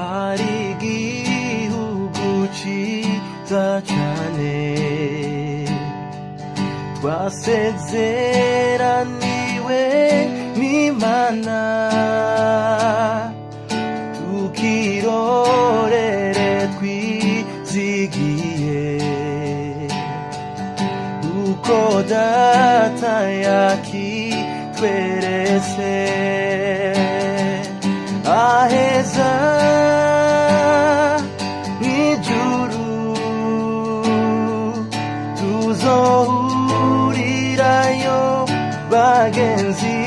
hari igihugu ciza cane twasezeraniwe n'Imana tukirorere twizigiye uko data yakitweretse aheza mw'ijuru tuzohurirayo bagenzi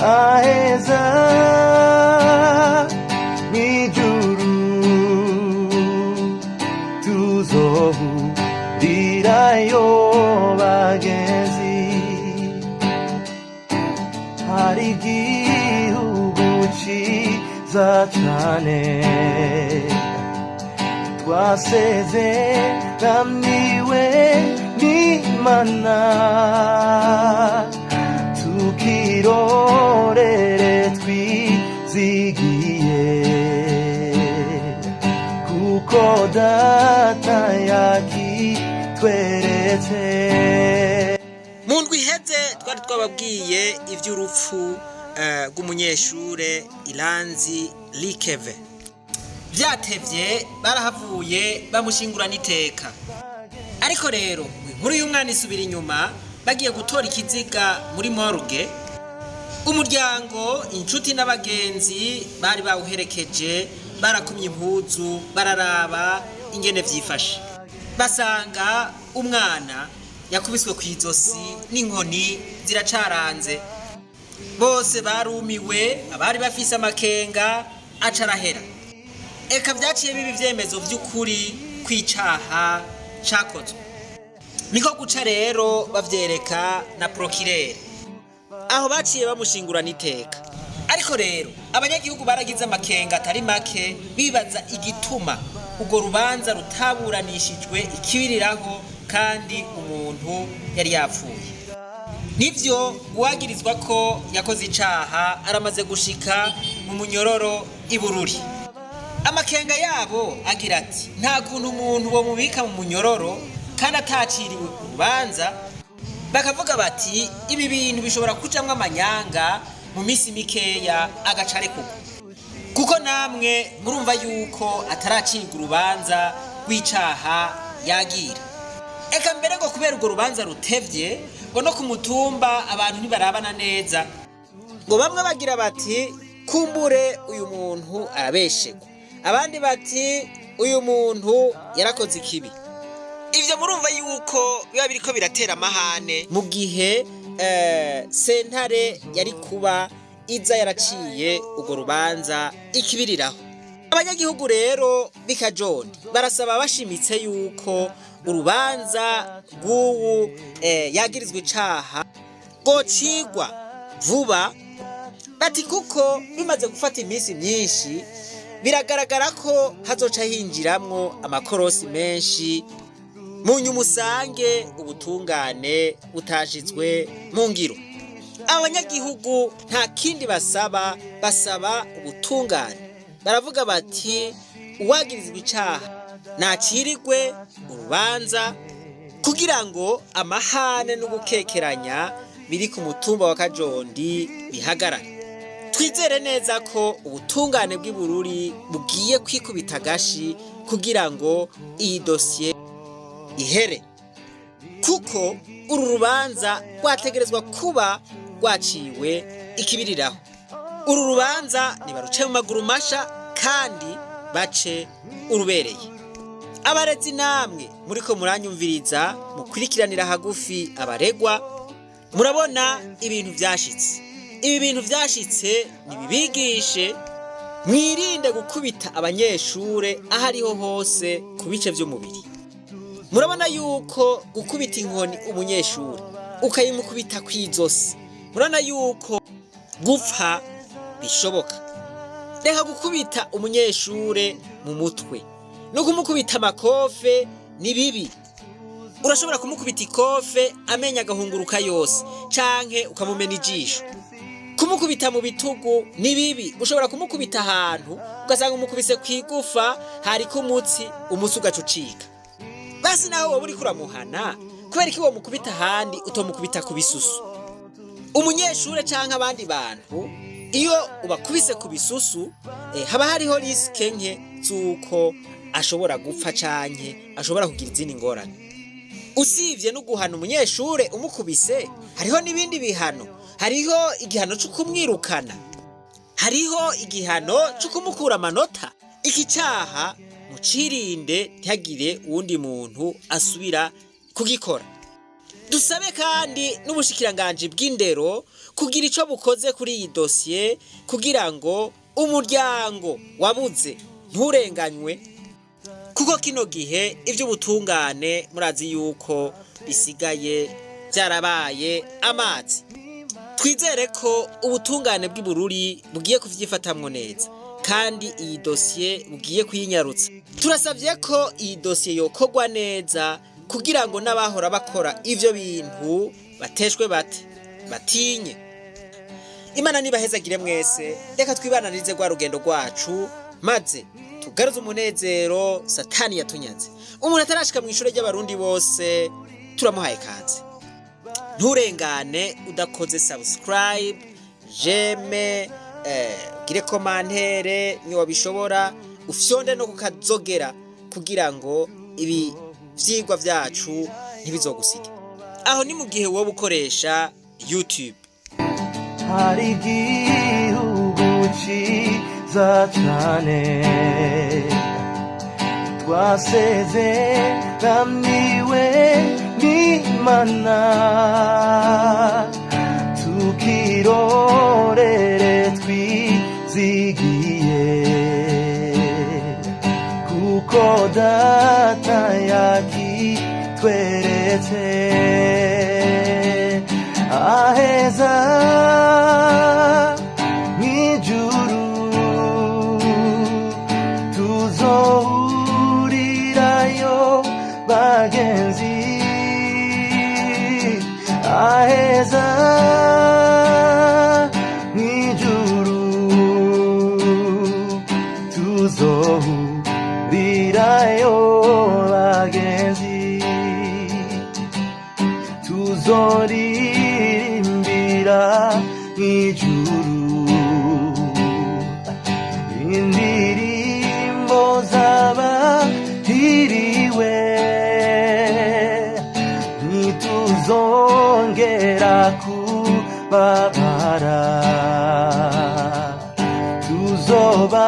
aheza mw'ijuru tuzohurirayo bagenzi hari igihugu ciza cane twasezeraniwe n'Imana tukirorere twizigiye kuko data yakitweretse. Mu ndwi iheze twari twababwiye ivy'urupfu rw'umunyeshure Iranzi Likeve. Vyatevye barahavuye bamushingurana iteka, ariko rero inkuru y'umwana isubira inyuma. Bagiye gutora ikiziga muri morgue, umuryango, inshuti n'abagenzi bari bawuherekeje barakumye impuzu bararaba ingene vyifashe, basanga umwana yakubiswe kw'izosi n'inkoni ziracaranze. Bose barumiwe, abari bafise amakenga acarahera. Eka vyaciye bibi vyemezo vy'ukuri kw'icaha cakozwe. Niko guca rero bavyereka na procureur, aho baciye bamushingurana iteka. Ariko rero abanyagihugu baragize amakenga atari make, bibaza igituma urwo rubanza rutaburanishijwe ikibiriraho kandi umuntu yari yapfuye. Nivyo uwagirizwa ko yakoze icaha aramaze gushika mu munyororo i Bururi. Amakenga yabo agira ati nta kuntu umuntu wo mubika mu munyororo kandi ataciriwe ku rubanza. Bakavuga bati ibi bintu bishobora kujamwo amanyanga, mu misi mikeya agacare kuko namwe murumva yuko ataracirwa urubanza rw'icaha yagira. Eka mbere ngo kubera urwo rubanza rutevye ngo no ku mutumba abantu ntibarabana neza, ngo bamwe bagira bati kumbure uyu muntu arabeshegwa, abandi bati uyu muntu yarakoze ikibi. Ivyo murumva yuko biba biriko biratera amahane mu gihe sentare yari kuba iza yaraciye urwo rubanza ikibiriraho. Abanyagihugu rero bikajondi barasaba bashimitse yuko urubanza rw'uwu yagirizwe icaha rwocigwa vuba, bati kuko bimaze gufata iminsi myinshi biragaragara ko hazoca hinjiramwo amakorosi menshi, munyuma usange ubutungane butashizwe mu ngiro. Abanyagihugu nta kindi basaba ubutungane. Baravuga bati uwagirizwa icaha nacirirwe urubanza kugira ngo amahane no gukekeranya biri ku mutumba wa Kajondi bihagarare. Twizere neza ko ubutungane bw'i Bururi bugiye kwikubita gashi kugira ngo iyi dosiye ihere, kuko uru rubanza rwategerezwa kuba rwaciwe ikibiriraho. Uru rubanza nibaruce mu maguru masha kandi bace urubereye. Abarezi namwe muriko muranyumviriza mukurikiranira hagufi abaregwa, murabona ibintu vyashitse. Ibi bintu vyashitse nibibigishe, mwirinde gukubita abanyeshure ahariho hose ku bice vy'umubiri. Murabona yuko gukubita inkoni umunyeshure ukayimukubita kw'izosi, murabona yuko gupfa bishoboka. Reka gukubita umunyeshure mu mutwe no kumukubita amakofe ni bibi. Urashobora kumukubita ikofe amenya agahunguruka yose canke ukamumena ijisho. kumukubita mu bitugu ni bibi. Ushobora kumukubita ahantu ugasanga umukubise kwigufa hariko umutsi ugaca ucika. Basi naho wowe uriko uramuhana kubera iki wo mukubita ahandi utomukubita ku bisusu. Umunyeshure canke abandi bantu iyo ubakubise ku bisusu haba hariho riske nke zuko ashobora gupfa canke ashobora kugira izindi ngorane. Usivye no guhana umunyeshure umukubise, hariho n'ibindi bihano. Hariho igihano cyo kumwirukana, hariho igihano cyo kumukura amanota. Iki caha mucirinde ntihagire uwundi muntu asubira kugikora. Dusabe kandi n'ubushikiranganje bw'indero kugira ico bukoze kuri iyi dosiye kugira ngo umuryango wabuze nturenganywe, kuko kino gihe ivy'ubutungane murazi yuko bisigaye byarabaye amazi. Twizere ko ubutungane bw'Ibururi bugiye kuvyifatamwo neza kandi iyi dosiye bugiye kuyinyarutsa. Turasavye ko iyi dosiye yokorwa neza kugira ngo n'abahora bakora ivyo bintu bateshwe batinye. Imana nibahezagire mwese, reka twibananize rwa rugendo rwacu maze tugaruze umunezero Satani yatunyaze. Umuntu atarashika mu ishure ry'abarundi bose turamuhaye kaze. Nturengane udakoze subscribe, j'aime, gire commentaire ni wabishobora, ufyonde no kukazogera kugira ngo ibi vyigwa vyacu ntibizogusige. Aho ni mu gihe wowe ukoresha YouTube. hari igihugu ciza cane twasezeraniwe n'Imana, tukirorere twizigiye, kuko Data yakitweretse aheza mw'ijuru, tuzohurirayo bagenzi, aheza mw'ijuru, tuzohurirayo bagenzi, tuzoririmbira mw'ijuru indirimbo z'abahiriwe, ntituzongera kubabara, tuzoba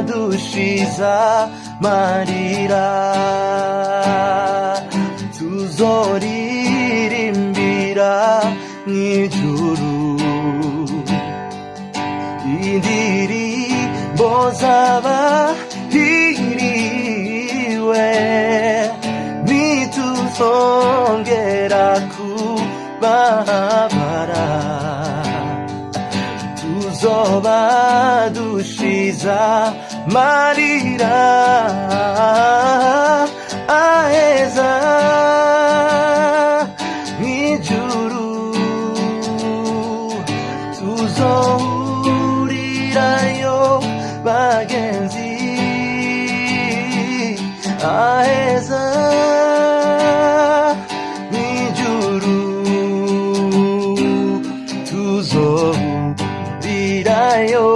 dushiza amarira, tuzoririmbira mw'ijuru indirimbo z'abahiriwe, ntituzongera kubabara, tuzoba dushiza amarira, aheza mw'ijuru, tuzohurirayo bagenzi, aheza mw'ijuru, tuzohurirayo